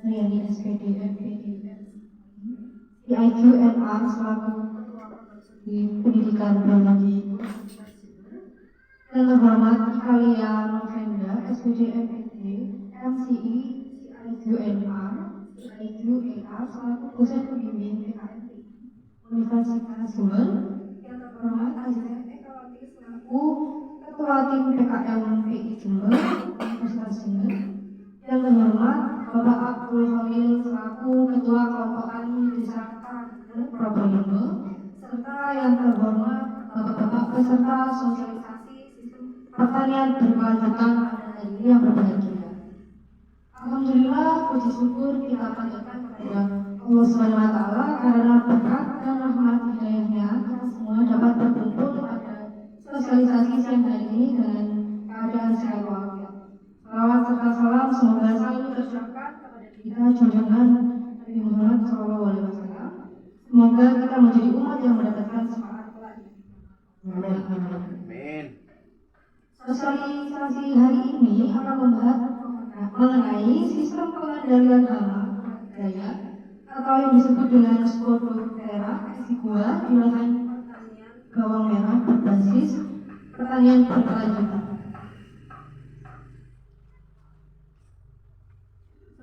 Riani SPD FPD IQNR selaku di Pendidikan Biologi yang terhormat Ikalia Novenda SPD FPD MCI IQNR IQAR selaku dosen pembimbing PKN Universitas Jember yang terhormat Azizah Ekawati selaku Ketua Tim PKM PI Jember Universitas Jember yang terhormat Bapak Abdul Hamil selaku Ketua Kelompok Tani Desa Probolinggo serta yang terhormat Bapak-bapak peserta sosialisasi sistem pertanian berkelanjutan pada hari ini yang berbahagia. Alhamdulillah, puji syukur kita panjatkan kepada Allah Subhanahu wa Ta'ala karena berkat dan rahmat hidayahnya kita semua dapat berkumpul pada sosialisasi siang hari ini dengan keadaan sehat walafiat. Salawat serta salam semoga selalu tercurahkan kepada kita junjungan Nabi Muhammad SAW. Semoga kita menjadi umat yang mendapatkan syafaat kelak. Amin. Sosialisasi hari ini akan membahas mengenai sistem pengendalian hama budidaya atau yang disebut dengan Spodoptera exigua di lahan pertanian bawang merah berbasis pertanian berkelanjutan.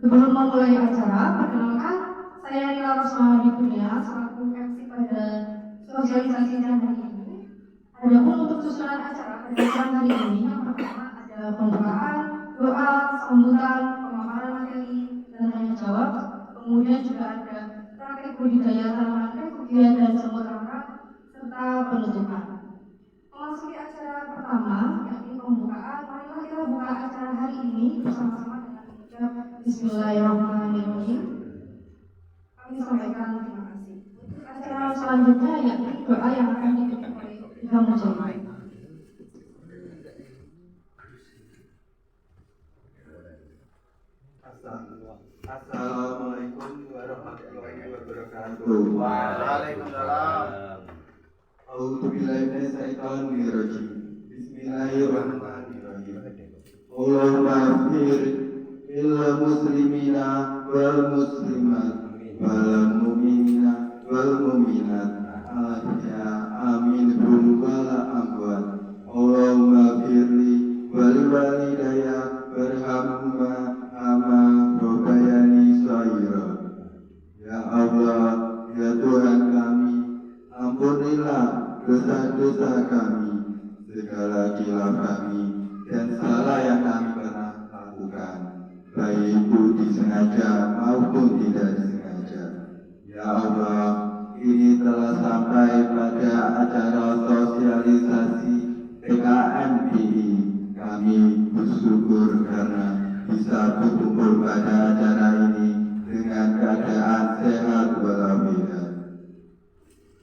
Sebelum memulai acara, perkenalkan saya Nila Rosmawati Kurnia selaku MC pada sosialisasi hari ini. Adapun untuk susunan acara pada hari ini yang pertama ada pembukaan, doa, sambutan, pemaparan materi, dan tanya jawab. Kemudian juga ada praktek budidaya tanaman refugia dan semut rangka serta penutupan. Memasuki acara pertama, yakni pembukaan, marilah kita buka acara hari ini bersama-sama dengan mengucap Bismillahirrahmanirrahim. Kami sampaikan terima kasih. Untuk acara selanjutnya yakni doa yang akan ditutup oleh Imam Mujahid. Assalamualaikum warahmatullahi wabarakatuh. Waalaikumsalam. A'udzubillahi minasyaitonir rajim. Bismillahirrahmanirrahim. Allahumma ighfir lil muslimina wal muslimat wal mu'minina wal mu'minat minhum wal amwat. Allahumma ighfirli wal walidayya warhamhuma kama rabbayani shaghira. Ya Allah, ya Tuhan kami, ampunilah dosa-dosa kami, segala khilaf kami dan salah yang kami pernah lakukan, baik itu disengaja maupun tidak disengaja. Ya Allah, ini telah sampai pada acara sosialisasi PKMPI. Kami bersyukur karena bisa berkumpul pada acara ini dengan keadaan sehat walafiat.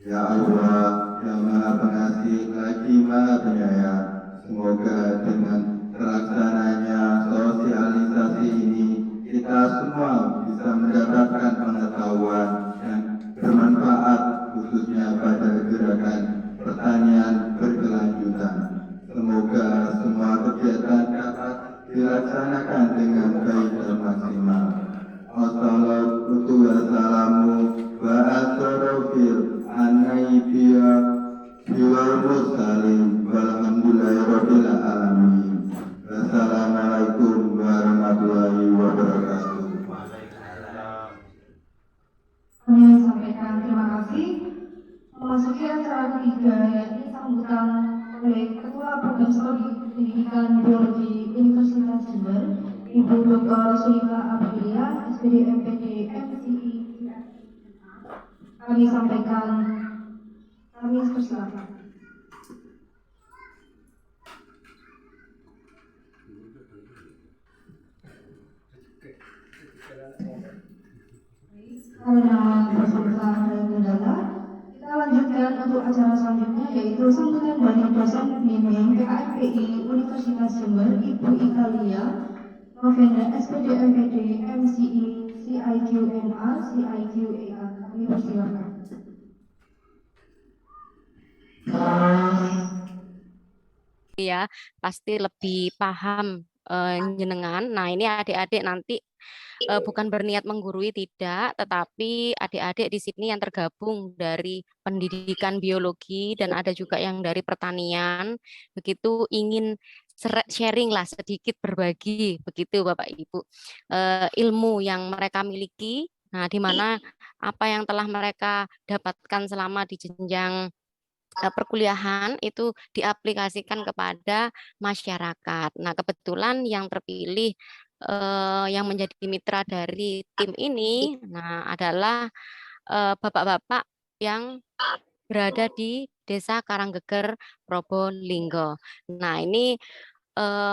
Ya Allah, yang Maha Pengasih lagi Maha Penyayang, semoga dengan terlaksananya sosialisasi ini kita semua bisa mendapatkan pengetahuan yang bermanfaat khususnya pada gerakan pertanian berkelanjutan. Semoga semua kegiatan dapat dilaksanakan dengan baik dan maksimal. Wassalatu wassalamu wa asrofil anaibiyya biwal mursalin walhamdulillahi rabbil alamin. Wassalamualaikum warahmatullahi wabarakatuh. Kami sampaikan terima kasih. Memasuki acara ketiga yakni sambutan oleh Ketua Program Studi Pendidikan Biologi Universitas Jember, Ibu Dr. Sulika Aprilia, SPD MPD MCI. Kami sampaikan, kami persilakan. Karena bersama dan kendala, kita lanjutkan untuk acara selanjutnya yaitu sambutan dari dosen pembimbing PKMPI Universitas Jember, Ibu Ikalia Novenda SPD MPD MCI CIQNR CIQAR. Kami persilakan. Ya pasti lebih paham jenengan. Nah ini adik-adik nanti bukan berniat menggurui, tidak, tetapi adik-adik di sini yang tergabung dari pendidikan biologi dan ada juga yang dari pertanian, begitu ingin sharing lah sedikit, berbagi begitu Bapak Ibu, ilmu yang mereka miliki, nah di mana apa yang telah mereka dapatkan selama di jenjang perkuliahan itu diaplikasikan kepada masyarakat. Nah, kebetulan yang terpilih yang menjadi mitra dari tim ini, nah adalah bapak-bapak yang berada di Desa Karanggeger, Probolinggo. Nah, ini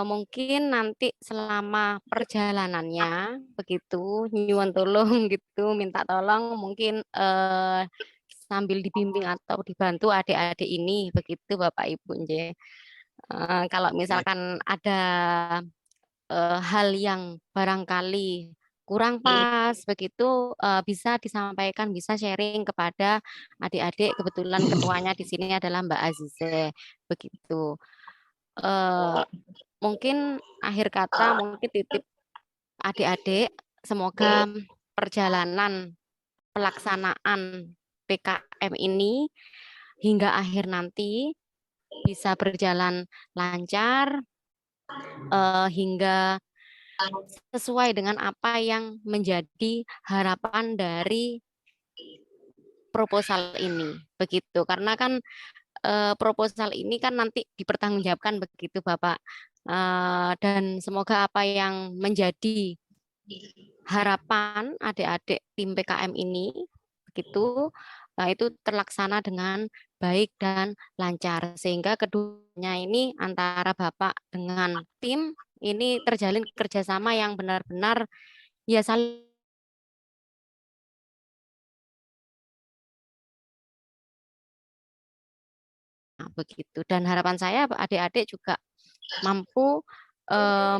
mungkin nanti selama perjalanannya begitu nyuwun tolong gitu, minta tolong mungkin sambil dibimbing atau dibantu adik-adik ini begitu Bapak Ibu nggih. Kalau misalkan ada hal yang barangkali kurang pas begitu bisa disampaikan, bisa sharing kepada adik-adik. Kebetulan ketuanya di sini adalah Mbak Azize begitu. Mungkin akhir kata mungkin titip adik-adik, semoga perjalanan pelaksanaan PKM ini hingga akhir nanti bisa berjalan lancar hingga sesuai dengan apa yang menjadi harapan dari proposal ini begitu, karena kan proposal ini kan nanti dipertanggungjawabkan begitu Bapak, dan semoga apa yang menjadi harapan adik-adik tim PKM ini begitu itu terlaksana dengan baik dan lancar sehingga keduanya ini antara Bapak dengan tim ini terjalin kerjasama yang benar-benar ya saling begitu, dan harapan saya adik-adik juga mampu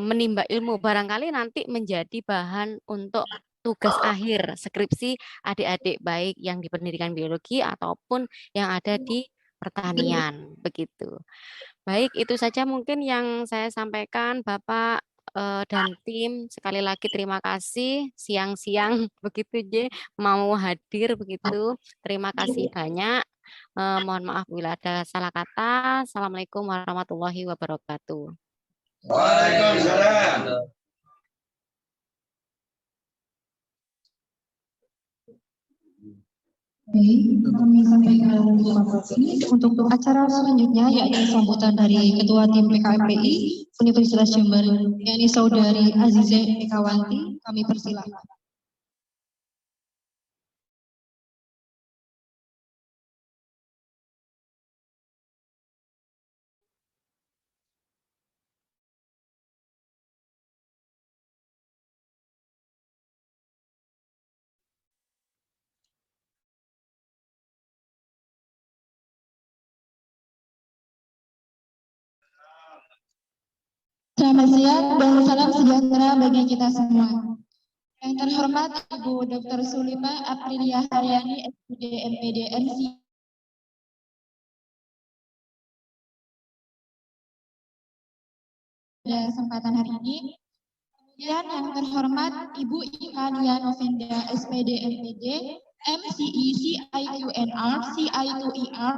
menimba ilmu, barangkali nanti menjadi bahan untuk tugas akhir skripsi adik-adik baik yang di pendidikan biologi ataupun yang ada di pertanian begitu. Baik, itu saja mungkin yang saya sampaikan Bapak dan tim. Sekali lagi terima kasih siang-siang begitu je mau hadir begitu. Terima kasih banyak. Mohon maaf bila ada salah kata. Assalamualaikum warahmatullahi wabarakatuh. Waalaikumsalam. Baik, kami sampaikan terima kasih untuk acara selanjutnya yakni sambutan dari Ketua Tim PKMPI Universitas Jember yakni Saudari Azize Ekawanti. Kami persilakan. Selamat siang dan salam sejahtera bagi kita semua. Yang terhormat Ibu Dr. Sulima Aprilia Haryani, SPD MPD MC. Pada kesempatan hari ini. Kemudian yang terhormat Ibu Ikalia Novenda, SPD MPD, MCE CIQNR, CI2ER,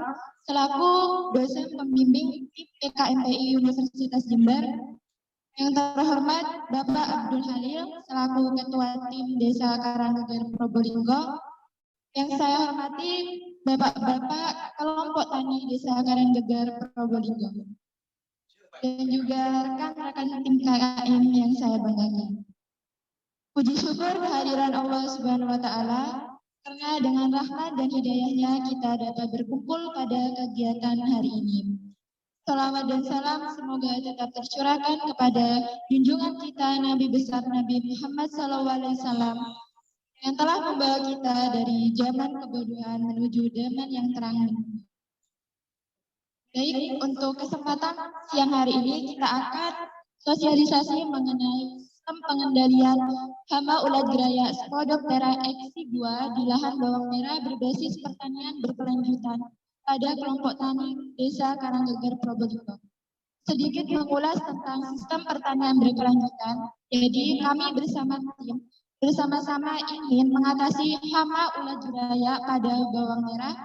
selaku dosen pembimbing tim PKMPI Universitas Jember. Yang terhormat Bapak Abdul Halil selaku Ketua Tim Desa Karanggeger Probolinggo. Yang saya hormati Bapak-bapak kelompok tani Desa Karanggeger Probolinggo. Dan juga rekan-rekan tim KKM yang saya banggakan. Puji syukur kehadiran Allah Subhanahu wa Ta'ala karena dengan rahmat dan hidayahnya kita dapat berkumpul pada kegiatan hari ini. Salawat dan salam semoga tetap tercurahkan kepada junjungan kita Nabi besar Nabi Muhammad SAW yang telah membawa kita dari zaman kebodohan menuju zaman yang terang. Baik, untuk kesempatan siang hari ini kita akan sosialisasi mengenai sistem pengendalian hama ulat geraya Spodoptera exigua di lahan bawang merah berbasis pertanian berkelanjutan pada kelompok tani Desa Karanggeger Probolinggo. sedikit mengulas tentang sistem pertanian berkelanjutan. Jadi kami bersama-sama ingin mengatasi hama ulat jeraya pada bawang merah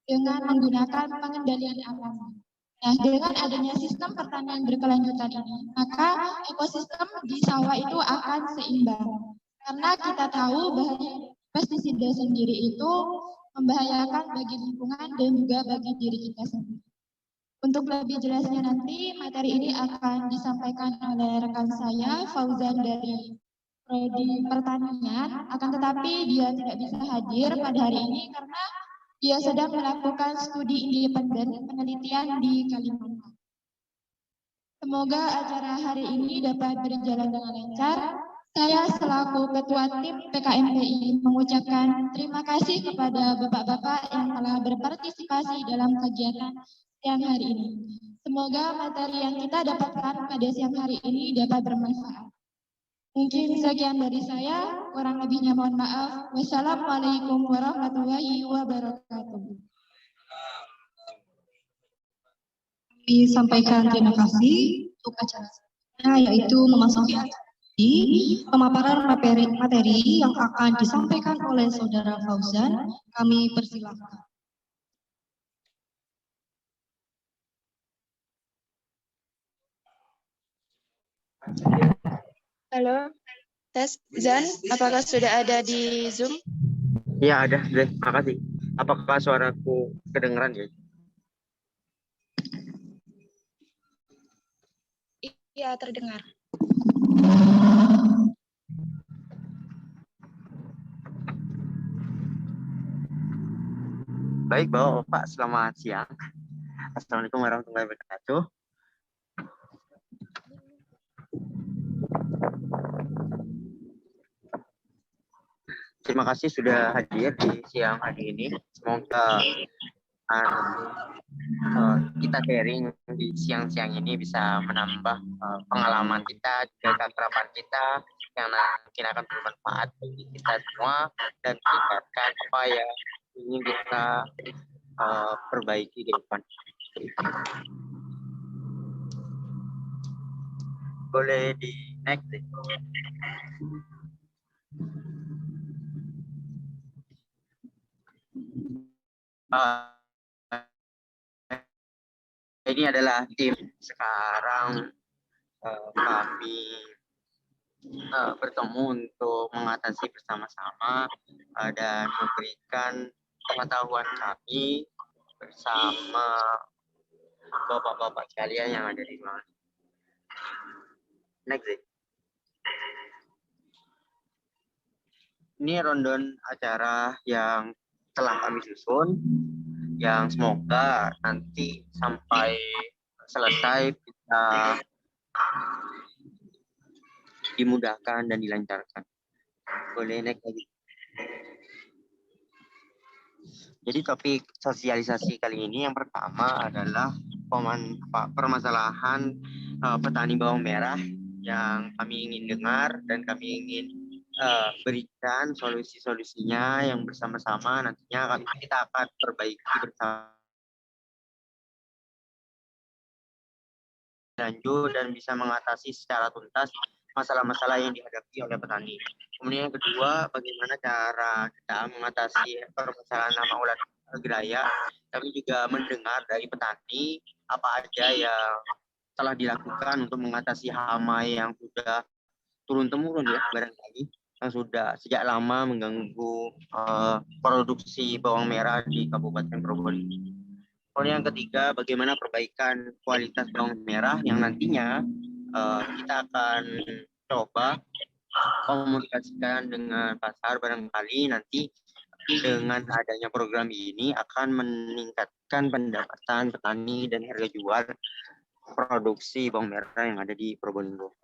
dengan menggunakan pengendalian alami. Nah, dengan adanya sistem pertanian berkelanjutan ini, maka ekosistem di sawah itu akan seimbang. Karena kita tahu bahwa pestisida sendiri itu membahayakan bagi lingkungan dan juga bagi diri kita sendiri. Untuk lebih jelasnya nanti, materi ini akan disampaikan oleh rekan saya, Fauzan dari Prodi Pertanian, akan tetapi dia tidak bisa hadir pada hari ini karena dia sedang melakukan studi independen penelitian di Kalimantan. Semoga acara hari ini dapat berjalan dengan lancar. Saya selaku Ketua Tim PKMPI mengucapkan terima kasih kepada Bapak-Bapak yang telah berpartisipasi dalam kegiatan siang hari ini. Semoga materi yang kita dapatkan pada siang hari ini dapat bermanfaat. Mungkin sekian dari saya, kurang lebihnya mohon maaf. Wassalamualaikum warahmatullahi wabarakatuh. Disampaikan terima kasih untuk acara yaitu memasuki pemaparan materi yang akan disampaikan oleh Saudara Fauzan. Kami persilakan. Halo, tes Zan, apakah sudah ada di Zoom? Ya ada, deh. Makasih. Apakah suaraku kedengeran ya? Iya, terdengar. Baik, Bapak. Selamat siang. Assalamualaikum warahmatullahi wabarakatuh. Terima kasih sudah hadir di siang hari ini. Semoga kita sharing di siang-siang ini bisa menambah pengalaman kita, keakraban kita yang mungkin akan bermanfaat bagi kita semua dan meningkatkan apa yang ingin kita perbaiki di depan. Boleh di next. Ini adalah tim sekarang kami bertemu untuk mengatasi bersama-sama dan memberikan pengetahuan kami bersama bapak-bapak sekalian yang ada di ruangan. Next. Ini rundown acara yang telah kami susun, yang semoga nanti sampai selesai bisa dimudahkan dan dilancarkan. Boleh naik lagi. Jadi topik sosialisasi kali ini yang pertama adalah permasalahan petani bawang merah yang kami ingin dengar dan kami ingin berikan solusi-solusinya yang bersama-sama nantinya kita akan perbaiki bersama lanjut dan bisa mengatasi secara tuntas masalah-masalah yang dihadapi oleh petani. Kemudian yang kedua, bagaimana cara kita mengatasi permasalahan hama ulat jeraya. Kami juga mendengar dari petani apa aja yang telah dilakukan untuk mengatasi hama yang sudah turun-temurun ya barangkali, yang sudah sejak lama mengganggu produksi bawang merah di Kabupaten Probolinggo. Kemudian yang ketiga, bagaimana perbaikan kualitas bawang merah yang nantinya kita akan coba komunikasikan dengan pasar, barangkali nanti dengan adanya program ini akan meningkatkan pendapatan petani dan harga jual produksi bawang merah yang ada di Probolinggo.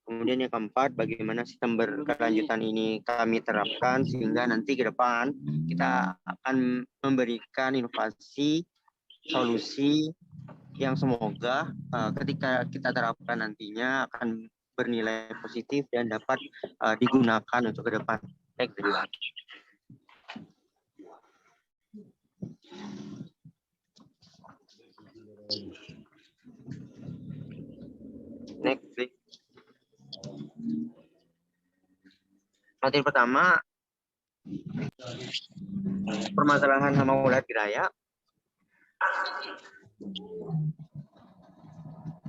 Kemudian yang keempat, bagaimana sistem berkelanjutan ini kami terapkan sehingga nanti ke depan kita akan memberikan inovasi, solusi yang semoga ketika kita terapkan nantinya akan bernilai positif dan dapat digunakan untuk ke depan. Baik, terima kasih. Next, please. Materi pertama, permasalahan hama ulat geraya.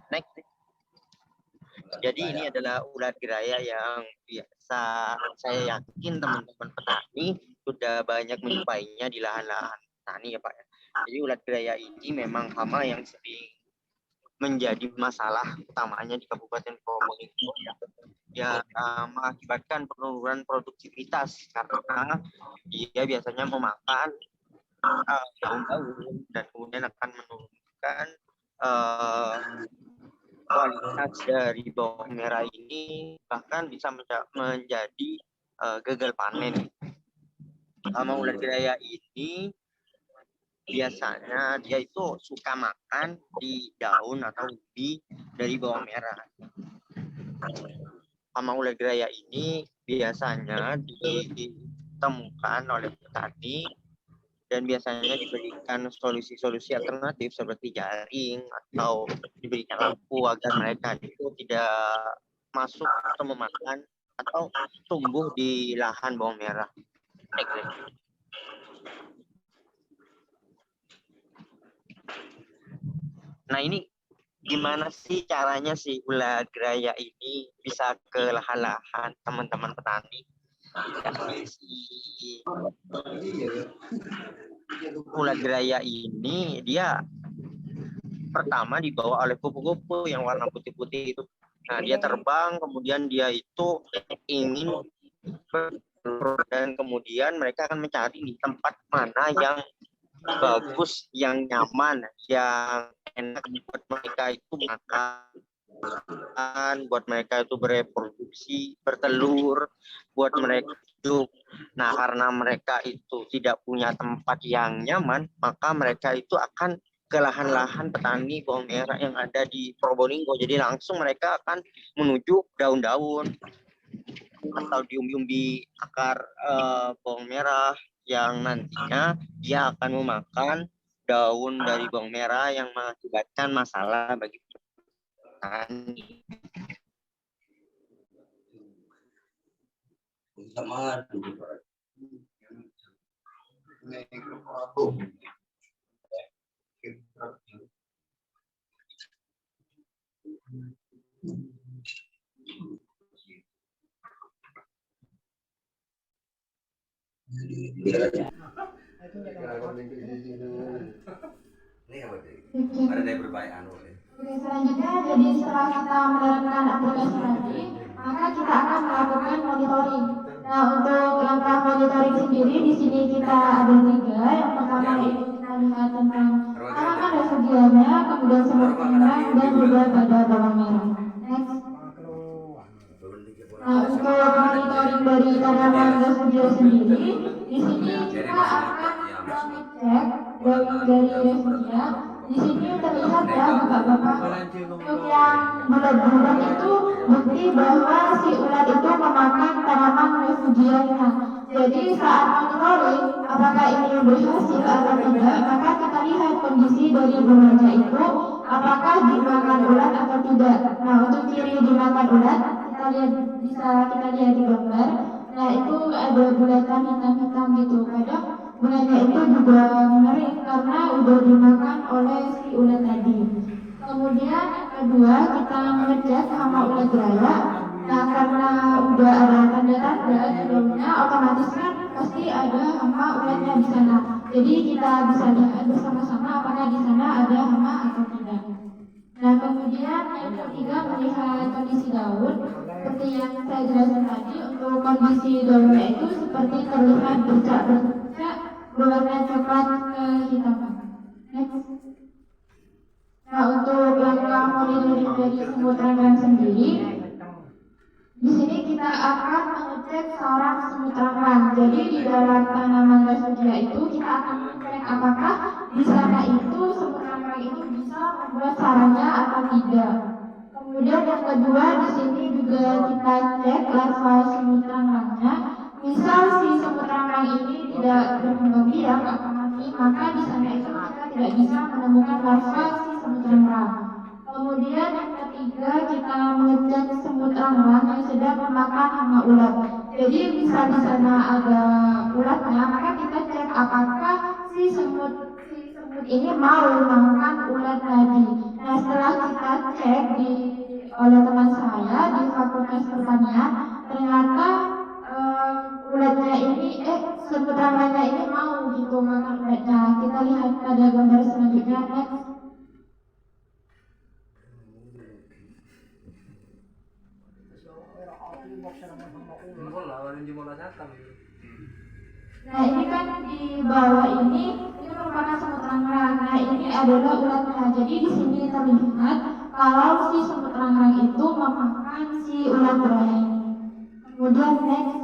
Next. Jadi ini adalah ulat geraya yang biasa saya yakin teman-teman petani sudah banyak menjumpainya di lahan-lahan tani ya Pak. Jadi ulat geraya ini memang hama yang sering menjadi masalah utamanya di Kabupaten Probolinggo ya, mengakibatkan penurunan produktivitas karena dia biasanya memakan daun-daun dan kemudian akan menurunkan kualitas dari bawang merah ini, bahkan bisa menjadi gagal panen. Hama ulat geraya ini biasanya dia itu suka makan di daun atau ubi dari bawang merah. Hama ulat geraya ini biasanya ditemukan oleh petani dan biasanya diberikan solusi-solusi alternatif seperti jaring atau diberikan lampu agar mereka itu tidak masuk atau memakan atau tumbuh di lahan bawang merah. Nah ini gimana sih caranya si ulat geraya ini bisa ke lahan-lahan teman-teman petani? Ulat geraya ini dia pertama dibawa oleh kupu-kupu yang warna putih-putih itu. Nah dia terbang, kemudian dia itu ingin dan kemudian mereka akan mencari di tempat mana yang bagus, yang nyaman, yang enak buat mereka itu makan, buat mereka itu bereproduksi, bertelur, buat mereka itu. Nah, karena mereka itu tidak punya tempat yang nyaman, maka mereka itu akan ke lahan-lahan petani bawang merah yang ada di Probolinggo. Jadi langsung mereka akan menuju daun-daun atau di umbi-umbi akar bawang merah yang nantinya dia akan memakan daun dari bawang merah yang mengakibatkan masalah bagi petani. Oke, selanjutnya jadi setelah kita menerapkan aplikasi tadi, maka kita akan melakukan monitoring. Nah, untuk langkah monitoring sendiri di sini kita ada 3. Yang pertama itu kita lihat tentang tanaman refugianya, kemudian semut merah dan juga pada bawang merah. Next. Nah, untuk monitoring dari tanaman refugia sendiri, di sini kita akan mengecek dari refugia. Di sini terlihat ya bapak-bapak, untuk yang bulat-bulat itu bukti bahwa si ulat itu memakan tanaman refugianya. Jadi saat monitoring apakah ini berhasil atau tidak, maka kita lihat kondisi dari bulanya itu apakah dimakan ulat atau tidak. Nah, untuk ciri dimakan ulat bisa kita lihat di gambar. Nah, itu ada bulatan hitam-hitam gitu. Kadang bulanya itu juga mengering karena udah dimakan oleh si ulat tadi. Kemudian yang kedua kita mengecek hama ulat geraya. Nah, karena udah ada tanda-tanda di dalamnya, otomatis kan pasti ada hama ulatnya di sana. Jadi kita bisa lihat bersama-sama apakah di sana ada hama atau tidak. Nah, kemudian yang ketiga melihat kondisi daun. Seperti yang saya jelaskan tadi, untuk kondisi daunnya itu seperti terlihat bercak-bercak berwarna coklat kehitaman. Next. Nah, untuk langkah monitoring dari semut rangkang sendiri, di sini kita akan mengecek sarang semut rangkang. Jadi di dalam tanaman refugia itu kita akan mengecek apakah di sana itu semut rangkang itu bisa membuat sarangnya atau tidak. Kemudian yang kedua di sini juga kita cek larva semut rangkangnya. Misal si semut rangkang ini tidak berkembang biak atau mati, maka di sana itu kita tidak bisa menemukan larva si semut rangkang. Kemudian yang ketiga kita mengecek semut rangrang yang sedang memakan hama ulat. Jadi bisa di sana ada ulatnya, maka kita cek apakah si semut ini mau makan ulat tadi. Nah setelah kita cek oleh teman saya di Fakultas Pertanian, ternyata ulatnya ini semut rangrangnya ini mau gitu makan ulatnya. Kita lihat pada gambar selanjutnya. Next. Nah ini kan di bawah ini merupakan semut rangrang. Nah ini adalah ulatnya. Jadi di sini terlihat kalau si semut rangrang itu memakan si ulat beraya ini. Kemudian next.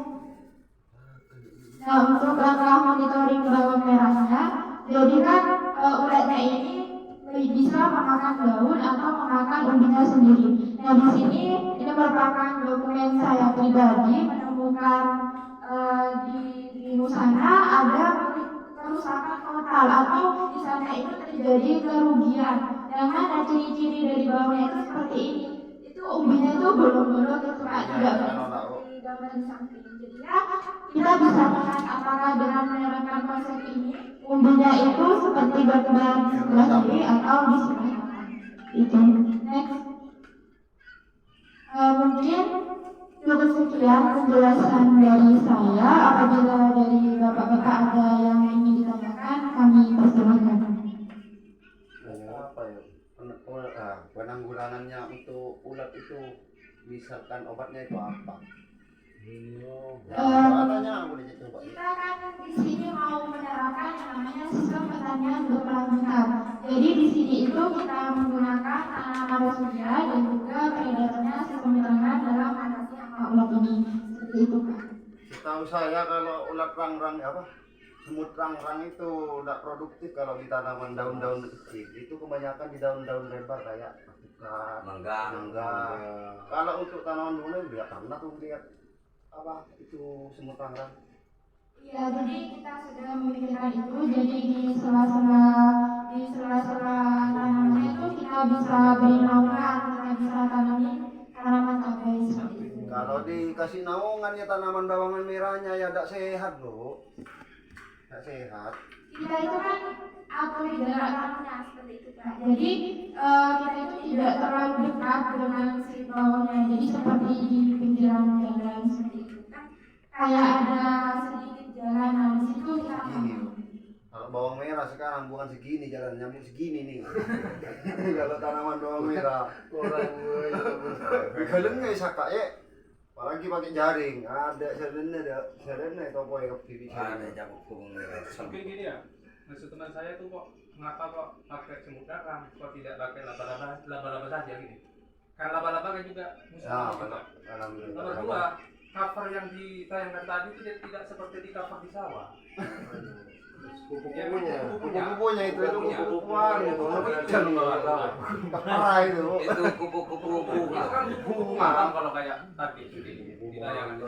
Nah untuk langkah monitoring bawang merahnya, jadi kan ulatnya ini bisa memakan daun atau memakan umbinya sendiri. Nah di sini ini merupakan dokumen saya pribadi menemukan di sana ada kerusakan total atau di sana itu terjadi kerugian. Yang mana ciri-ciri dari bawangnya itu seperti ini. Itu umbinya itu bolong-bolong itu Pak, tidak di gambar di samping. Jadi ya kita bisa lihat apakah dengan menerapkan konsep ini umbinya itu seperti gambar di sebelah kiri atau di sebelah kanan. Itu. Next. Mungkin cukup sekian penjelasan dari saya. Apabila dari bapak-bapak ada yang ingin ditanyakan, kami persilahkan. Apa ya? Penanggulangannya untuk ulat itu, misalkan obatnya itu apa? Katanya boleh coba. Kita kan di sini mau menerapkan yang namanya sistem pertanian berkelanjutan. Jadi di sini itu kita menggunakan tanaman resudia dan juga peredarannya sistem tanaman dalam mengatasi hama ulat ini. Seperti itu Pak. Setahu saya kalau ulat rangrang semut rangrang itu tidak produktif kalau di tanaman daun-daun kecil. Itu kebanyakan di daun-daun lebar kayak mangga. Kalau untuk tanaman bunga tidak pernah tuh lihat apa itu semut rangrang. Ya, jadi kita sudah memikirkan itu. Jadi di sela-sela tanamannya itu kita bisa beri naungan, kita bisa tanami tanaman cabai seperti itu. Kalau dikasih naungan ya tanaman bawang merahnya ya tidak sehat loh. Tidak sehat. Kita itu kan atur di jarak tanamnya seperti itu Pak. Jadi kita itu tidak terlalu dekat dengan si bawangnya. Jadi seperti di pinggiran jalan seperti itu kan. Kayak ada sedikit jalan, nah di situ kita Gini loh. Kalau bawang merah sekarang bukan segini jalan nyambung segini nih. Kalau tanaman bawang merah orang kalau nggak saka apalagi pakai jaring ada serena itu apa ya kepilih ada jamu bawang merah. Mungkin gini ya, maksud teman saya itu kok mengapa kok pakai semut rangrang, kok tidak pakai laba-laba saja gitu? Kan laba-laba kan juga musuh. Nomor dua, cover yang ditayangkan tadi itu tidak seperti di cover di sawah. Kupu-kupunya itu kupu-kupuan itu kepara itu kupu-kupu itu kan bunga kan kalau kayak tadi di tayangan itu.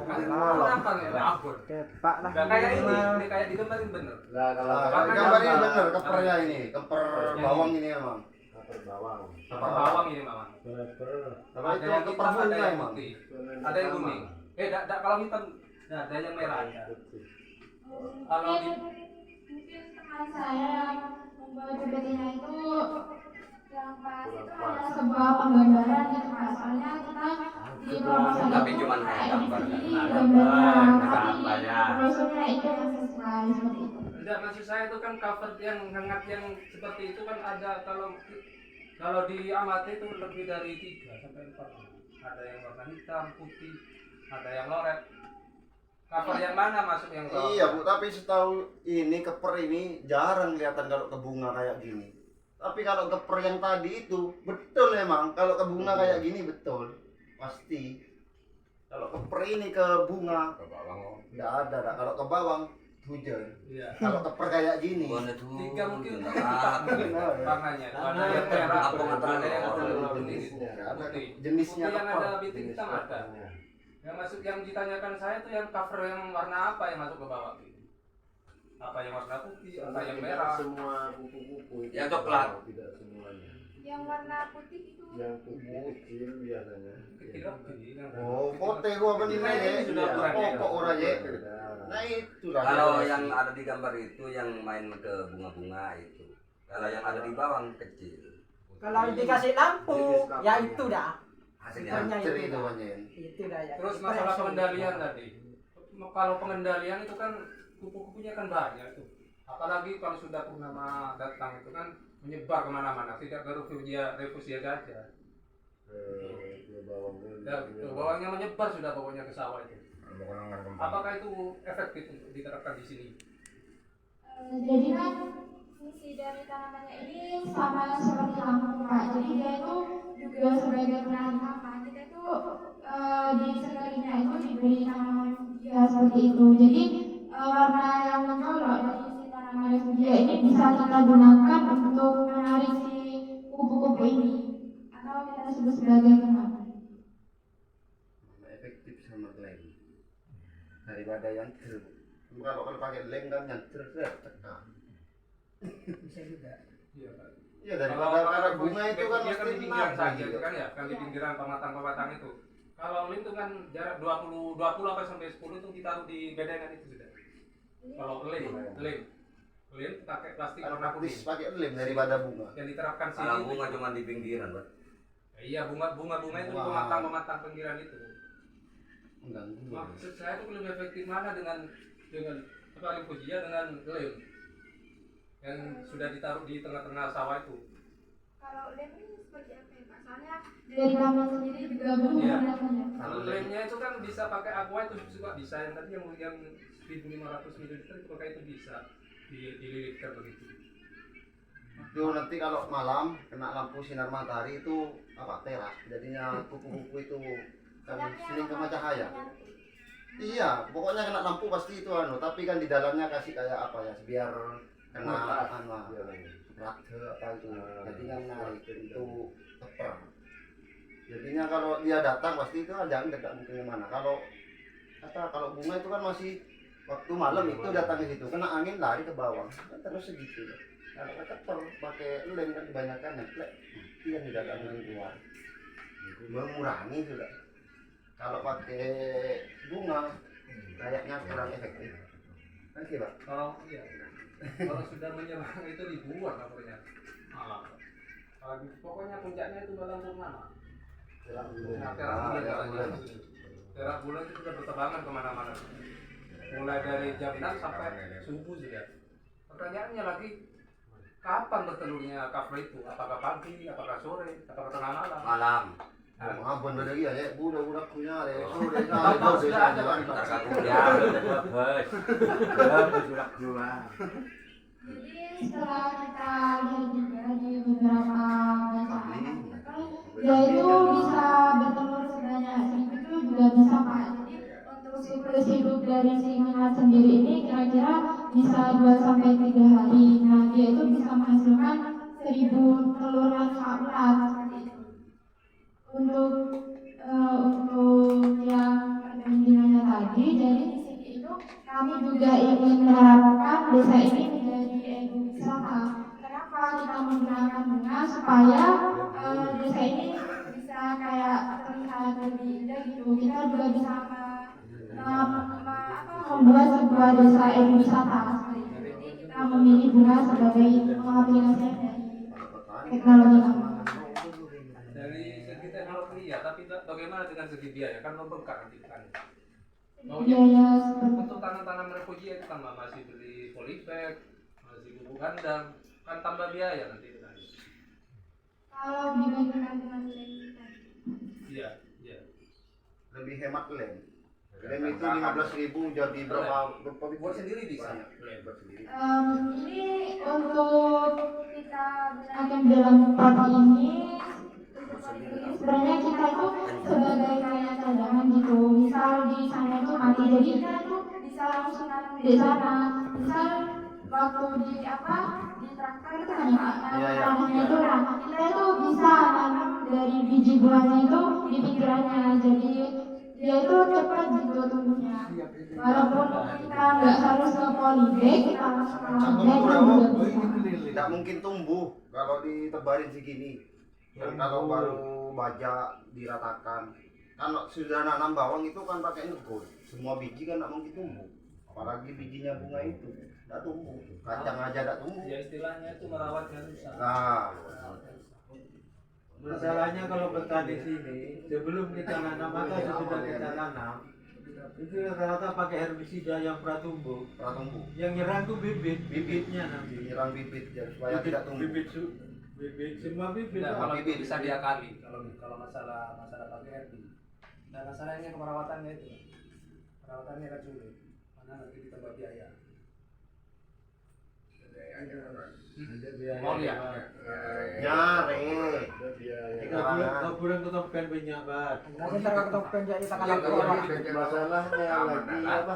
Kenapa nih? Ampun. Kepak lah. Nggak kayak ini kayak di gambar ini bener. Nah, kalau gambar ini bener kepernya ini, keper bawang ini emang. Keper Bawang ini memang. Sama Ada itu yang keper hitam, ada bunga yang emang. putih, ada yang kuning. Kalau hitam, ada yang merah. Kalau di mungkin teman saya yang membuat PPT-nya itu yang pas itu hanya sebuah penggambaran gitu Pak. Soalnya kita di proposal Tapi itu cuma kayak gambar, di sini kan? gambarnya, Gambar, tapi ya. brosurnya itu yang sesuai seperti itu. enggak, maksud saya itu kan cover yang hangat yang seperti itu kan ada kalau diamati itu lebih dari 3 sampai 4. Ada yang warna hitam, putih, ada yang loret. Cover yang mana masuk yang bawah? Iya Bu, tapi setahu ini keper ini jarang kelihatan kalau ke bunga kayak gini. Tapi kalau keper yang tadi itu betul emang kalau ke bunga kayak gini betul pasti. Kalau keper ini ke bunga nggak ada. Kalau ke bawang hujan. Iya. Kalau keper kayak gini. 3 mungkin warnanya. Ada yang merah, ada yang kuning, Ada putih. jenisnya Putih yang keper. ada bintik hitam ada. Yang masuk yang ditanyakan saya itu yang cover yang warna apa yang masuk ke bawah gitu. Apa yang warna putih, apa yang merah. Semua kupu-kupu Yang coklat. tidak semuanya. Yang warna putih itu. Yang kecil biasanya. Oh, pote gua benih ya. Sudah ukuran ya. Pokok orang ya. Nah itu lah. Kalau yang ada di gambar itu yang main ke bunga-bunga itu. Kalau yang ada di bawah kecil. Kalau dikasih lampu, ya itu dah. Hasilnya Ceri itu banyak. Itu dah ya. Terus masalah pengendalian tadi. Kalau pengendalian itu kan kupu-kupunya kan banyak tuh. Apalagi kalau sudah purnama datang itu kan menyebar kemana-mana, tidak ke refugia saja. Ya, gitu. Bawahnya menyebar sudah pokoknya ke sawah itu. Apakah itu efektif untuk diterapkan di sini? Jadi kan fungsi dari tanamannya ini sama seperti lampu Pak. Jadi dia itu juga sebagai penahan hama. Kita itu di sekelinya itu diberi tanaman ya seperti itu. Jadi warna yang mencolok dari si tanaman refugia ini bisa kita gunakan untuk menarik si kupu-kupu ini atau kita sebut sebagai pengaman. Efektif sama lem daripada yang kalau pakai lem kan yang tekan. Bisa juga. Iya, Pak. Iya daripada karena bunga itu kan dia kan di mesti pinggiran nafas saja gitu. itu kan ya, kan di pinggiran pematang-pematang itu. Kalau lem itu kan jarak 20 apa sampai 10 itu ditaruh di bedengan itu sudah. Kalau lem pakai plastik warna putih. Pakai lem daripada bunga. Yang diterapkan sini. Kalau bunga cuma di pinggiran, Pak. Iya, bunga itu Wah. pematang-pematang pinggiran itu. Mengganggu. Maksud saya itu lebih efektif mana dengan apa refugia dengan lem yang sudah ditaruh di tengah-tengah sawah itu. Kalau lem ini seperti apa ya Pak? Soalnya Dari kami sendiri juga belum Iya. menggunakannya. Kalau lemnya itu kan bisa pakai aqua itu juga bisa, yang tadi yang 1500 ml itu pakai itu bisa dililitkan begitu. Itu nanti kalau malam kena lampu sinar matahari itu apa teras, jadinya kupu-kupu itu kan sering kena cahaya. Iya, pokoknya kena lampu pasti itu tapi kan di dalamnya kasih kayak apa ya, biar kena rate apa itu, jadinya menarik itu teper. Jadinya kalau dia datang pasti itu jangan dekat mungkin kemana. Kalau bunga itu kan masih waktu malam itu datang ke situ, kena angin lari ke bawah, kan terus segitu. Kalau keter pakai lem kan kebanyakan nempel, mati kan tidak akan keluar. Mengurangi sudah. Kalau pakai bunga kayaknya kurang efektif. Nanti Pak. Kalau sudah menyerang itu dibuat kabarnya. Pokoknya puncaknya itu malam purnama. Terak bulan itu sudah berterbangan kemana-mana. Mulai dari jam 6 sampai subuh sudah. Pertanyaannya lagi, kapan bertelurnya kafra itu? Apakah pagi, apakah sore, apakah tengah malam? Malam. Maafkan pada dia ya, budak-budak punya deh. Sore Sudah ada Pak. Jadi setelah kita lihat juga di beberapa bacaan, dia itu bisa bertelur sebanyak 1000 itu juga bisa Pak. Jadi untuk siklus hidup dari si minat sendiri ini kira-kira bisa 2-3 hari. Nah dia itu bisa menghasilkan 1000 teluran ulat seperti itu. Untuk yang pembinanya tadi, jadi di sini itu kami juga ingin menerapkan desa ini menjadi ekowisata. Kenapa kita menggunakan bunga supaya desa ini bisa kayak terlihat lebih indah gitu. Kita juga bisa membuat sebuah desa ekowisata seperti itu. Jadi kita memilih bunga sebagai pengaplikasian dari teknologi kami. Dari segi teknologi ya, tapi bagaimana dengan segi biaya? Kan membengkak nanti kan. Biaya Untuk tanam-tanam refugia itu kan masih beli polybag, masih pupuk kandang, kan tambah biaya nanti. kalau dibandingkan dengan lem tadi. Iya. lebih hemat lem. Lem itu 15.000 jadi berapa Buat sendiri bisa. Buat sendiri. Ini untuk kita gunakan dalam pot ini sebenarnya kita itu sebagai kayak cadangan gitu. Misal di sana itu mati, jadi kita itu bisa langsung nanam di sana. Misal waktu di traktor itu kan tanahnya itu, nah kita itu bisa nanam dari biji buahnya itu di pinggirannya. Jadi dia itu cepat gitu tumbuhnya. Walaupun kita nggak harus ke polybag, kita langsung nanam juga bisa. Tidak mungkin tumbuh kalau ditebarin segini. Dan kalau baru baja diratakan, kalau sudah nanam bawang itu kan pakai ngegot. Semua biji kan nggak mungkin tumbuh. Apalagi bijinya bunga itu nggak tumbuh. Kacang aja nggak tumbuh. Ya istilahnya itu merawatnya susah. Nah, Masalahnya kalau petani sini sebelum kita nanam atau sesudah kita nanam itu rata-rata pakai herbisida yang pratumbuh. Yang nyerang tuh bibitnya nanti. Nyerang bibit ya, supaya tidak tumbuh. Bibit semua bibit. Nah, kalau bibit itu bisa diakali. Kalau masalah pakai herbis. Nah, masalahnya perawatannya itu. Perawatannya kan sulit. Mana nanti ditambah biaya. Mau ya? Nyare. Kau pulang ke topen banyak banget. Nanti ntar topen jadi tak Iya, kalah masalahnya lagi apa?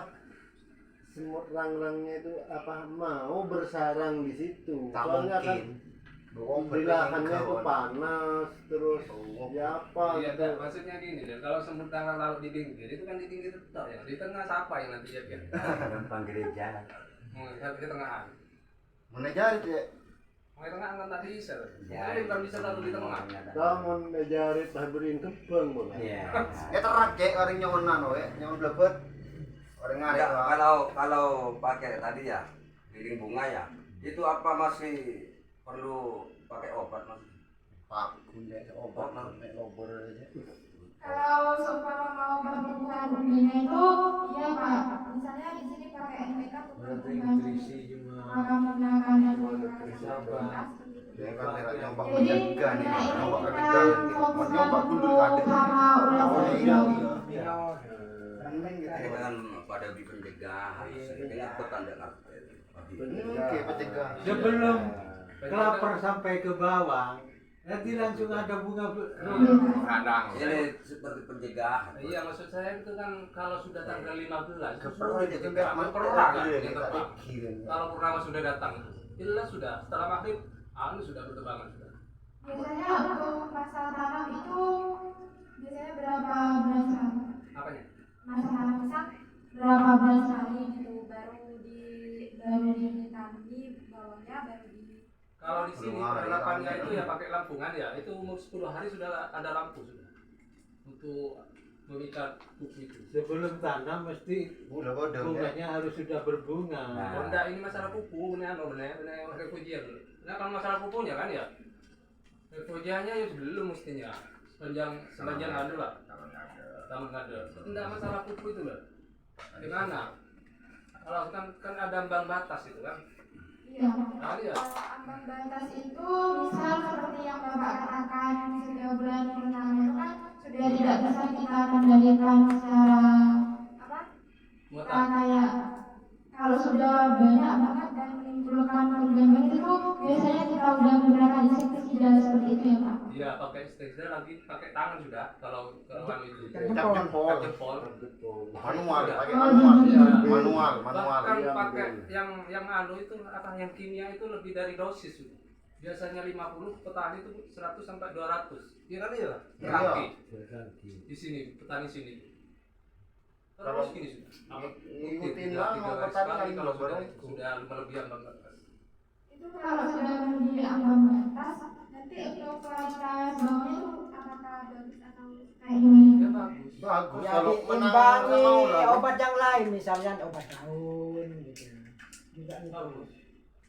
Semut rang-rangnya itu apa mau bersarang di situ? Tak Soalnya kan mungkin. di lahannya itu panas terus ya apa Iya, gitu. maksudnya gini, Dan kalau semut tangan lalu di pinggir, itu kan di pinggir tetap ya. Di tengah siapa yang nanti ya? Gampang gereja. Di tengahan. Mana jari ya? Di tengah kan tadi bisa. Jadi bukan bisa taruh di tengah. Kamu mejarit haberin kembang boleh. Iya. Terak ya orang nyawan nano ya, nyawan blebet. Orang ngare. Kalau pakai tadi ya giling bunga ya, itu apa masih perlu pakai obat mas? Pak, punya obat pakai obat aja. Kalau seumpama mau pertumbuhan umbinya itu, iya Pak. Misalnya di sini pakai NPK untuk Berarti pertumbuhan nutrisi cuma maka menggunakan dan Ya kan tidak nyoba Jadi menjaga nih, kita ini nyoba kita menjaga, mau fokuskan nyoba gundul untuk kade. hama ulat Iya. Ini kan pada di pencegahan, dengan petanda Oke, pencegahan. sebelum kelapar sampai ke bawang nanti langsung ada bunga Kadang. Ini seperti pencegahan. Iya, maksud saya itu kan kalau sudah tanggal 15 Keperluan itu enggak perang kan iya, yang kita terbang. pikirin. Kalau purnama sudah datang, jelas sudah. Setelah maghrib, anu sudah bertebangan sudah. biasanya untuk masa tanam itu biasanya berapa bulan sekali? Apanya? Masa tanam pisang berapa bulan sekali gitu baru ditanam di bawahnya baru di Kalau di sini 10 hari penerapannya lampu. itu ya pakai lampungan ya. Itu umur 10 hari sudah ada lampu sudah. Untuk memikat kuku itu. sebelum tanam mesti Udah bodoh ya. bunganya harus sudah berbunga. Honda ini masalah kuku, ini anu benar refugia dulu. Nah kalau masalah kukunya kan ya, refugianya ya belum mestinya sepanjang anu lah. Taman ada. Enggak masalah kuku itu loh. Gimana? Kalau kan ada ambang batas itu kan. Iya. Nah, iya. Kalau ambang batas itu misal seperti yang Bapak katakan 3 bulan purnama itu kan sudah tidak bisa kita kendalikan secara apa? Muatan. Kayak kalau sudah banyak banget dan menimbulkan kerugian itu biasanya kita udah menggunakan insektisida seperti itu ya Pak. Iya, pakai insektisida lagi pakai tangan sudah kalau anu itu. Cap jempol. Jempol. Manual, pakai Oh, manual. iya. Manual. Bahkan Iya, pakai betul. yang anu itu apa yang kimia itu lebih dari dosis sudah. Biasanya 50, petani itu 100 sampai 200. Iya kan iya? Iya. Kaki. Di sini petani sini. Kalau Terus gini sudah. ngikutin Dua, lah, tiga mau kali petani sekali kan kalau barang. sudah melebihi ambang batas. Itu kalau sudah melebihi ambang batas nanti untuk kualitas bawahnya itu apakah bagus atau kayak gimana? Ya bagus. Bagus Ya kalau menang diimbangi mau lah. obat yang lain misalnya obat daun gitu. Juga gitu. Bagus.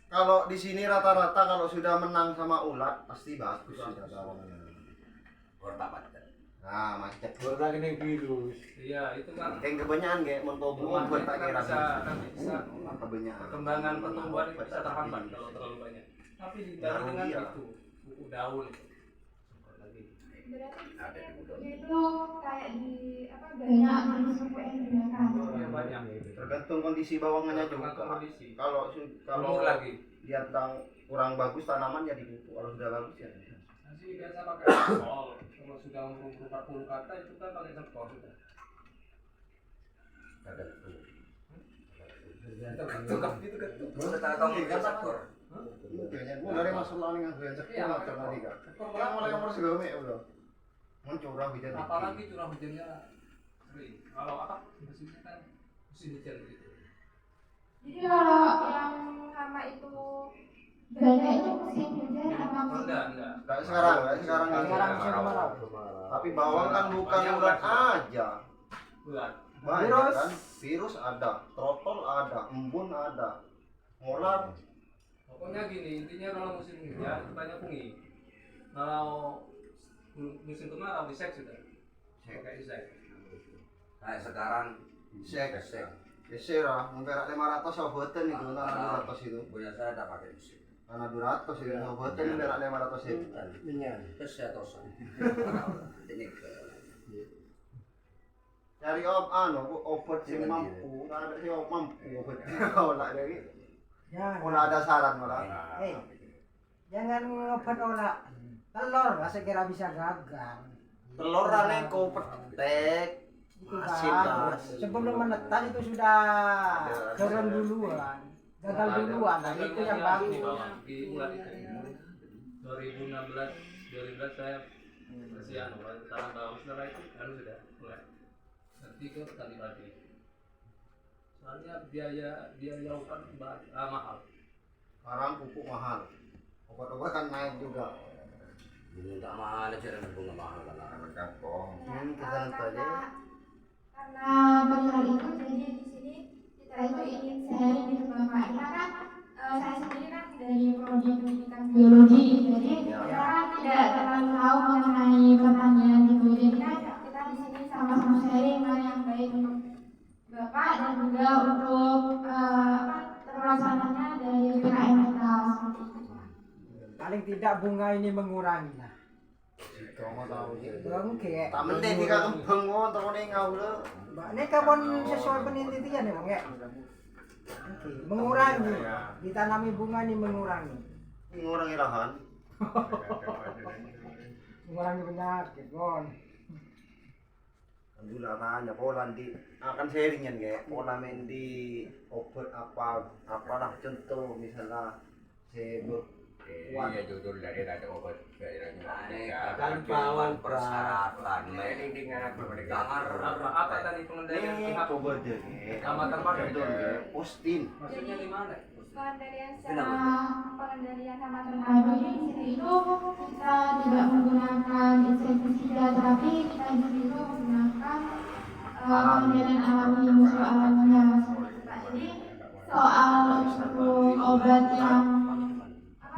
Kalau di sini rata-rata kalau sudah menang sama ulat pasti bagus sudah bawangnya. Korta macet. Nah, macet. Gorda kena virus. Iya, itu kan Kayak kebanyakan kayak mentobu buat tak kira. bisa Kebanyakan. perkembangan pertumbuhan itu bisa terhambat kalau terlalu banyak. Tapi dibanding dengan Iya. itu, buku daun itu. Lagi. berarti di sini yang bukunya itu kayak di apa Banyak banyak jenis pupuk yang digunakan. Iya banyak. Tergantung kondisi bawangnya juga. Tergantung kondisi. Kalau Umur lagi. lihat kurang bagus tanaman ya dipupuk. Kalau sudah bagus ya. Masih biasa pakai aspal. Kalau sudah umur 40 kata itu kan pakai aspal sudah. Tergantung itu kan. Sudah tahu mungkin sektor. Kayaknya mulai masuk laling yang gue cek Iya, macam tadi kan. Yang mulai nomor segala udah. Mencurah hujan. Apalagi curah hujannya sering. Kalau apa musimnya kan musim hujan gitu. Jadi kalau yang hama itu banyak itu musim hujan apa musim? Enggak. Enggak Kayak sekarang ini. musim kemarau. Tapi bawang kan bukan ulat aja. Banyak kan, virus ada, trotol ada, embun ada, molar. Pokoknya gini, intinya kalau musim hujan itu banyak fungi. Kalau musim kemarau disek sudah. Pakai disek. Kayak sekarang Sek, geser lah, memperak 500 soboten itu, tanah 200 itu. punya saya ada pakai mesin. Tanah 200 itu, soboten memperak 500 itu. Terus saya tosan. Ini ke Cari obat sing mampu, ada sing mampu obat. Olah dari, olah ada saran malah. Jangan ngobat olah telur, saya kira bisa gagal. Telur aneh kau petek. Itu kan sebelum menetas itu sudah keren duluan, gagal duluan. Nah, itu yang bagus. Di ulat itu 2016 saya masih tanam bawang, setelah itu sudah mulai nanti ke petani padi. Soalnya biaya obat mahal. Sekarang pupuk mahal, obat-obatan naik juga. Ini tak mahal aja dan bunga mahal kan kangkong. Ini kita tadi. Karena belajar itu jadi di sini kita itu ingin sharing gitu Bapak. Kita kan saya sendiri kan dari prodi pendidikan biologi, jadi kita tidak terlalu tahu mengenai pertanian gitu. Jadi kan kita di sini sama-sama sharing mana yang baik untuk Bapak dan juga untuk terlaksananya dari PKM kita seperti itu. Paling tidak bunga ini mengurangi lah. Kamu tahu je. Bangke. Tak mendek jika kembang mo, tak boleh ngau le. Ini kawan sesuai penelitian ya bang ya. Oke, mengurangi. Ditanami bunga ini mengurangi. Mengurangi lahan. Mengurangi penyakit, bon. Gula tanya pola di akan sharingan kayak pola main di obat apalah contoh misalnya sebut Iya judul dari ada obat daerahnya. Kan bawang persyaratan. Ini dengan dengar Apa tadi pengendalian pihak obat deh. amatan pakai itu? Postin. Maksudnya di mana? Pengendalian secara pengendalian hama terpadu di sini itu kita tidak menggunakan insektisida, tapi kita di sini itu menggunakan pengendalian alami musuh alaminya. Jadi soal untuk obat yang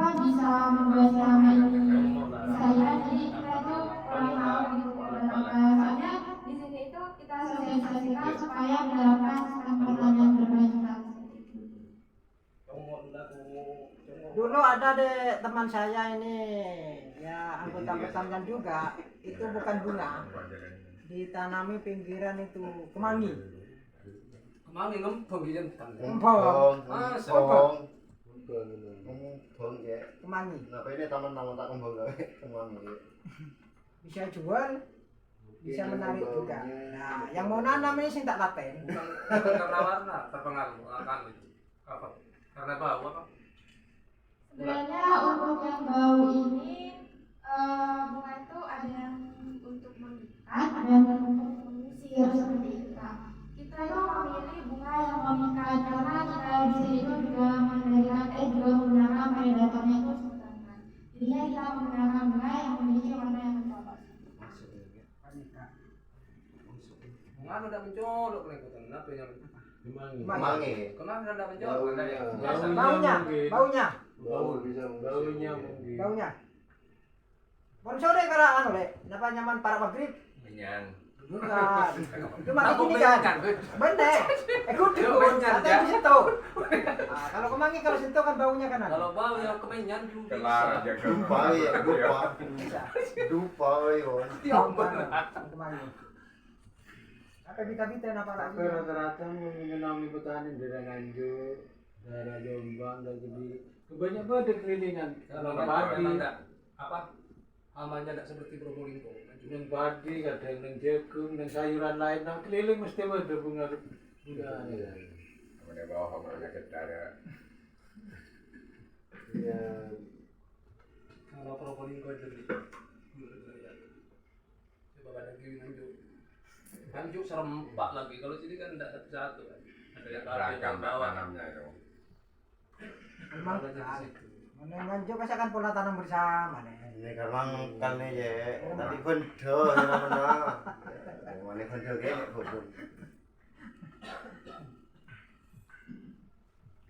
bisa membuat selama ini saya, jadi kita tuh kurang tahu gitu obat-obat. Soalnya di sini itu kita sosialisasikan supaya menerapkan sistem pertanian berkelanjutan. Dulu ada deh teman saya ini ya anggota pertanian juga, itu bukan bunga, ditanami pinggiran itu kemangi. Kemangi ngempeng gitu kan? Ngempeng. Kembang ya. Kemangi. Nah, ini taman-taman tak kembang gawe kembang ya. Bisa jual, bisa menarik juga. Nah, yang mau nanam ini sih tak laten. Karena warna terpengaruh akan itu. Apa? Karena bau apa? Sebenarnya untuk yang bau ini bunga itu ada yang untuk memikat dan untuk mengusir seperti itu. Kita itu memilih bunga yang memikat karena kita di sini itu juga menggunakan predatornya itu sebenarnya. Jadi kita menggunakan bunga yang memiliki warna yang mencolok. Bunga tidak mencolok kelihatan. Kenapa yang Kemangi. kenapa tidak mencolok? Ada yang biasa. Baunya. Bon sore karena anu le, napa nyaman para maghrib? Minyan. Bukan. Itu mati gini kan. Bener. Kudu kata di situ. Ah, kalau kemangi kalau situ kan baunya kan ada. Kalau bau yang kemenyan juga Kelar bisa. aja Dupa ya, dupa. Bisa. Dupa ya. Kemangi. Apa kita apa lagi? Tapi rata-rata mengenami petani daerah Nganjuk, daerah Jombang dan Kediri. Kebanyakan pada kelilingan. Kalau padi, memang enggak apa amannya enggak seperti Probolinggo. nang padi, kadang nang jagung, nang sayuran lain, nang keliling mesti ada bunga. Ada bawah mana ketara. Ya, Kalau Probolinggo jadi coba pada kiri Nganjuk. Nganjuk serempak lagi. Kalau sini kan enggak satu kan. Ada yang Beragam bawah. tanamnya itu. Memang Menunjuk kan pola tanam bersama nih. Ini karang kan nih ya, tadi benda mana? Mana benda kayak bubur.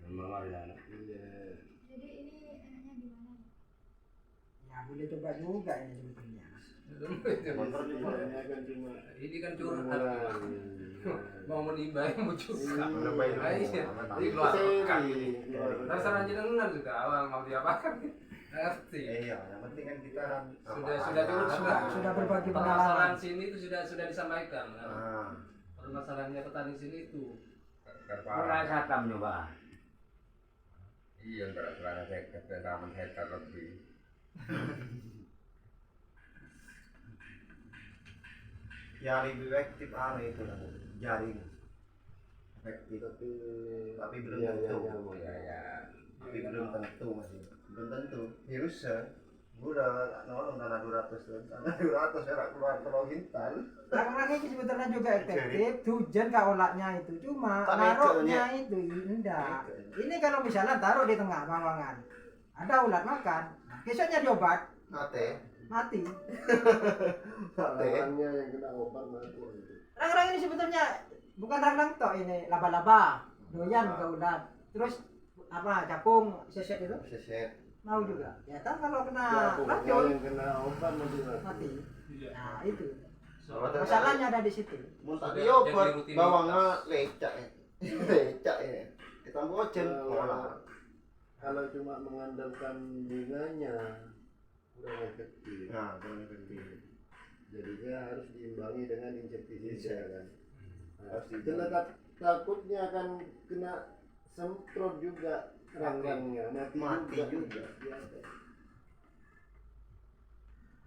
Memang ada anak. Jadi ini enaknya di mana? Ya boleh coba juga ini sebetulnya. Motor juga. Ini kan curhat. Mau menimba yang mau juga. Ini keluarkan. Terserah jenengan sudah awal mau diapakan. Ngerti. Iya, yang penting kan kita Sudah berbagi permasalahan pengalaman. sini itu sudah disampaikan. Ah. Permasalahannya petani sini itu. Pernah satam nyoba. Iya, enggak selana saya keteraman hektar lebih. Ya lebih efektif itu lah, jaring. Efektif tapi belum tentu. Tapi belum tentu masih. Belum tentu. Virus gue udah nolong tanah 200 tuh. Tanah 200 ya keluar kalau hintal. Karena ini sebetulnya juga efektif, tujuan kaolaknya itu cuma naruhnya itu indah. Ini kalau misalnya taruh di tengah bawangan, ada ulat makan, besoknya diobat, mati. Rangnya yang kena obat mati. Rang-rang ini sebetulnya bukan rang-rang tok ini, laba-laba, doyan ke ulat. Terus apa capung seset itu? Seset. Mau juga. Ya kan kalau kena racun yang kena obat mati. Nah itu. Masalahnya Masalahnya ada di situ. muntah diobat bawangnya lecak ya. Lecak ya. Kita bocen malah. Kalau cuma mengandalkan bunganya kurang efektif. Nah, kurang efektif. Jadinya harus diimbangi dengan insektisida kan. Harus Kena takutnya akan kena semprot juga rang-rangnya mati juga. Ya,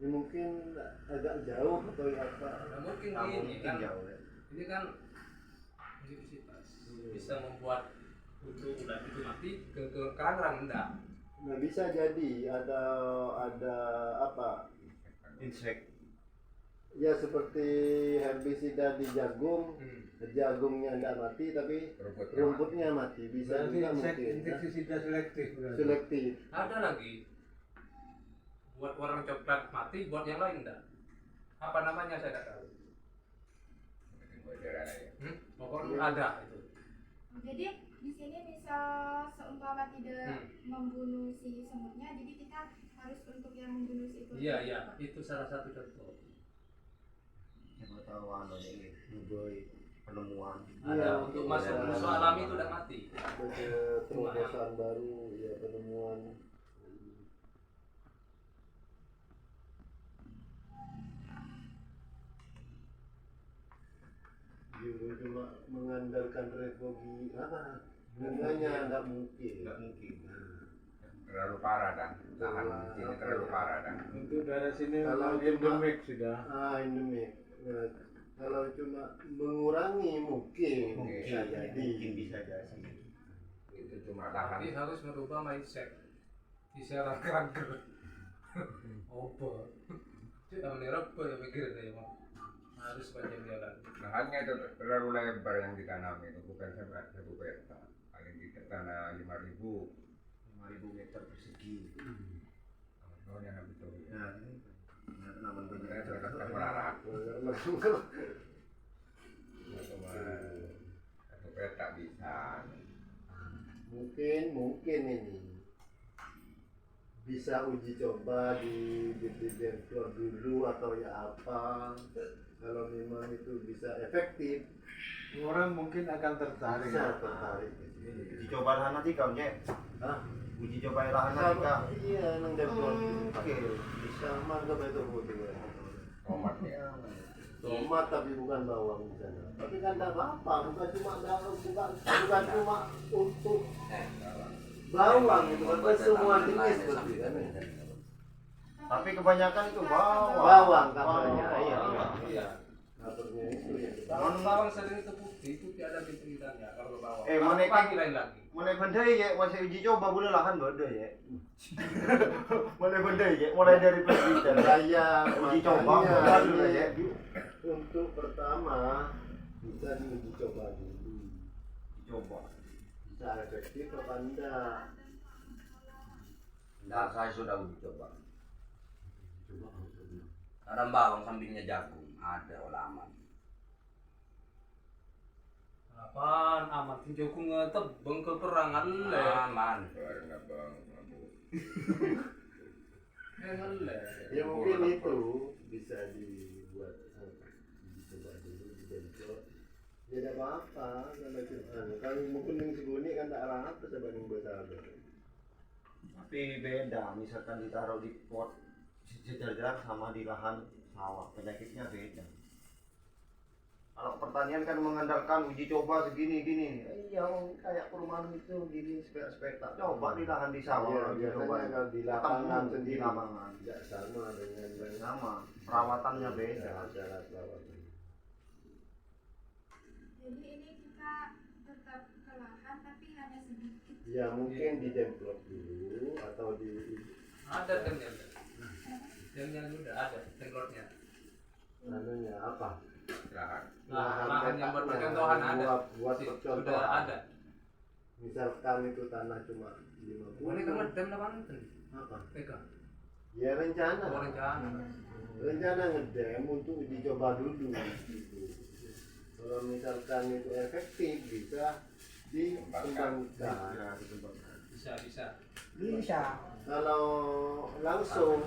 ini mungkin agak jauh atau apa? Nah, mungkin Nah, ini mungkin kan. jauh ya. Ini kan insektivitas bisa membuat untuk ulat itu mati ke kerang-kerang enggak. Nah bisa jadi ada apa? Insek. Ya seperti herbisida di jagung, jagungnya tidak mati tapi rumputnya mati. Bisa juga mungkin. Insektisida selektif. Selektif. Ada lagi buat warna coklat mati, buat yang lain enggak. Apa namanya saya tidak tahu. Pokoknya ada itu. Jadi di sini misal seumpama tidak membunuh si semutnya, jadi kita harus untuk yang membunuh si itu. Iya, itu salah satu contoh. Siapa tahu anu ini boy penemuan. Ada untuk masuk musuh alami itu udah mati. Ada terobosan baru, ya penemuan. Juga cuma mengandalkan refogi apa? Bunganya nggak mungkin. Terlalu parah dan tahan sini terlalu parah dan. Untuk daerah sini Kalau endemik sudah. Endemik. Nah, kalau cuma mengurangi mungkin bisa jadi. Mungkin bisa jadi. Itu cuma tahan. Tapi harus merubah mindset. Bisa rangker. Opo. Kita menerap ya pikirnya ya, harus panjang jalan. Lahannya itu terlalu lebar yang ditanami itu bukan 1.000 hektar. Paling tidak tanah 5.000 meter persegi. Oh, yang betul. Nah, ini namun Saya benar. sudah melarat. Satu petak bisa. Mungkin ini bisa uji coba di Denpasar dulu atau ya apa. Kalau memang itu bisa efektif, Orang mungkin akan tertarik. bisa tertarik. Uji coba lahan nanti kau Cek. Hah? Uji coba lahan nanti kau. Iya, nang Denpasar. Oke. Bisa mantap itu putih. Tomatnya. Tomat tapi bukan bawang di sana. Tapi kan tidak apa, bukan cuma cuma untuk bawang itu kan semua jenis seperti kan. Tapi kebanyakan itu bawang. Bawang kabarnya, iya. Iya. Kabarnya itu ya. Bawang sering itu putih itu tiada pikirannya kalau bawang. Mana pagi lain lagi. Mana benda ya masih uji coba boleh lahan benda ya. Mana benda ya mulai dari penelitian. Saya Uji coba makanya dulu ya. untuk pertama bisa diuji coba dulu. Coba. Bisa efektif apa enggak. Nah, saya sudah uji coba. Ada bawang sampingnya jagung, ada olaman. Apaan aman tinjauku ngetebeng ke perangan le. Aman. Ya mungkin itu bisa dibuat dicoba dulu dibentuk. Tidak apa-apa kalau mungkin yang segini kan tak arah apa sebab yang besar. Tapi beda, misalkan ditaruh di pot sejajar sama di lahan sawah, penyakitnya beda. Kalau pertanian kan mengandalkan uji coba segini-gini. Iya, kayak perumahan itu gini spek-spek. Coba di lahan di sawah. Iya, biasanya kalau di lapangan sendiri. Di lapangan. Tidak sama dengan yang Sama, perawatannya beda. cara perawatan. Jadi ini kita tetap ke lahan tapi hanya sedikit. Ya mungkin didemplok dulu atau di Ada temnya. Temnya sudah ada templotnya. anunya apa? Lahan yang buat percontohan ada. Buat Sudah percontohan. ada. Misalkan itu tanah cuma 50. Boleh kan tem lapan Apa? Teka. Ya rencana. Oh, rencana. Rencana ngedem untuk uji coba dulu. Gitu. Kalau misalkan itu efektif bisa dikembangkan. Bisa. Bisa. Kalau langsung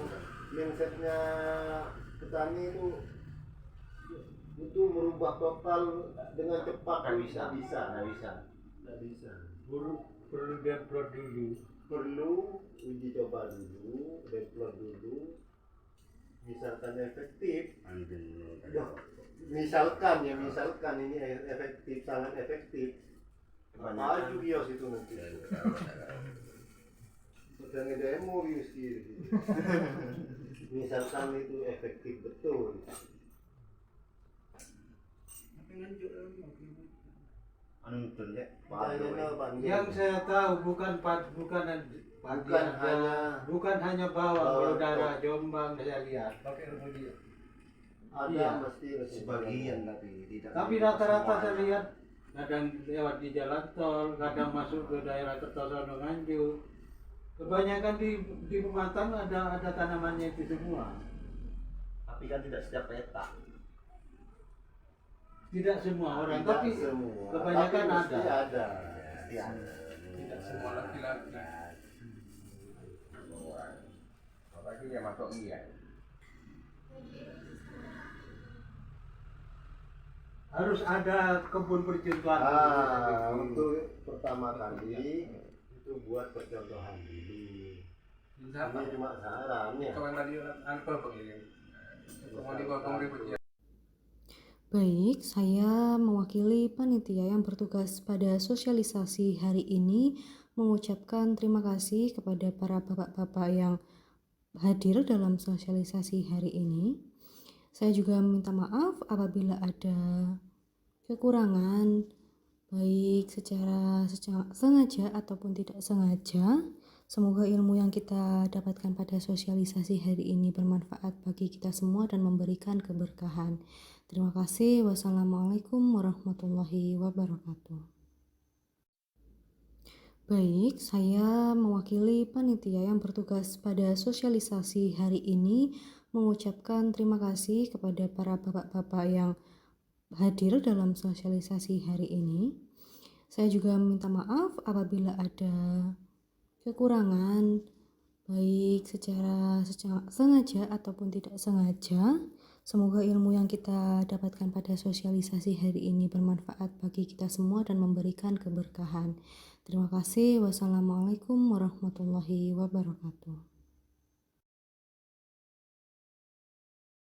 mindsetnya petani itu butuh merubah total dengan cepat Nggak bisa. Nggak bisa. Perlu demplot dulu. Perlu uji coba dulu, demplot dulu. Misalkan efektif, misalkan ini efektif, sangat efektif. Maju bios itu nanti. Sedang demo bios kiri. Misalkan itu efektif betul. Yang saya tahu bukan hanya bawang, udara Jombang saya lihat. Ada Iya. mesti Sebagian tapi tidak. Tapi rata-rata saya lihat kadang lewat di jalan tol, kadang masuk ke daerah Kertosono Nganjuk. Kebanyakan di Pematang ada tanamannya itu semua. Tapi kan tidak setiap peta. Tidak semua orang, Tidak tapi semua. kebanyakan Tapi mesti ada. ada. Tidak semua laki-laki. Apalagi yang masuk iya. Harus ada kebun percontohan. Untuk pertama kali itu buat percontohan dulu. Ini cuma saran ya. Baik, saya mewakili panitia yang bertugas pada sosialisasi hari ini mengucapkan terima kasih kepada para bapak-bapak yang hadir dalam sosialisasi hari ini. Saya juga meminta maaf apabila ada kekurangan baik secara sengaja ataupun tidak sengaja. Semoga ilmu yang kita dapatkan pada sosialisasi hari ini bermanfaat bagi kita semua dan memberikan keberkahan. Terima kasih. Wassalamualaikum warahmatullahi wabarakatuh. Baik, saya mewakili panitia yang bertugas pada sosialisasi hari ini mengucapkan terima kasih kepada para bapak-bapak yang hadir dalam sosialisasi hari ini. Saya juga meminta maaf apabila ada kekurangan baik secara sengaja ataupun tidak sengaja. Semoga ilmu yang kita dapatkan pada sosialisasi hari ini bermanfaat bagi kita semua dan memberikan keberkahan. Terima kasih. Wassalamualaikum warahmatullahi wabarakatuh.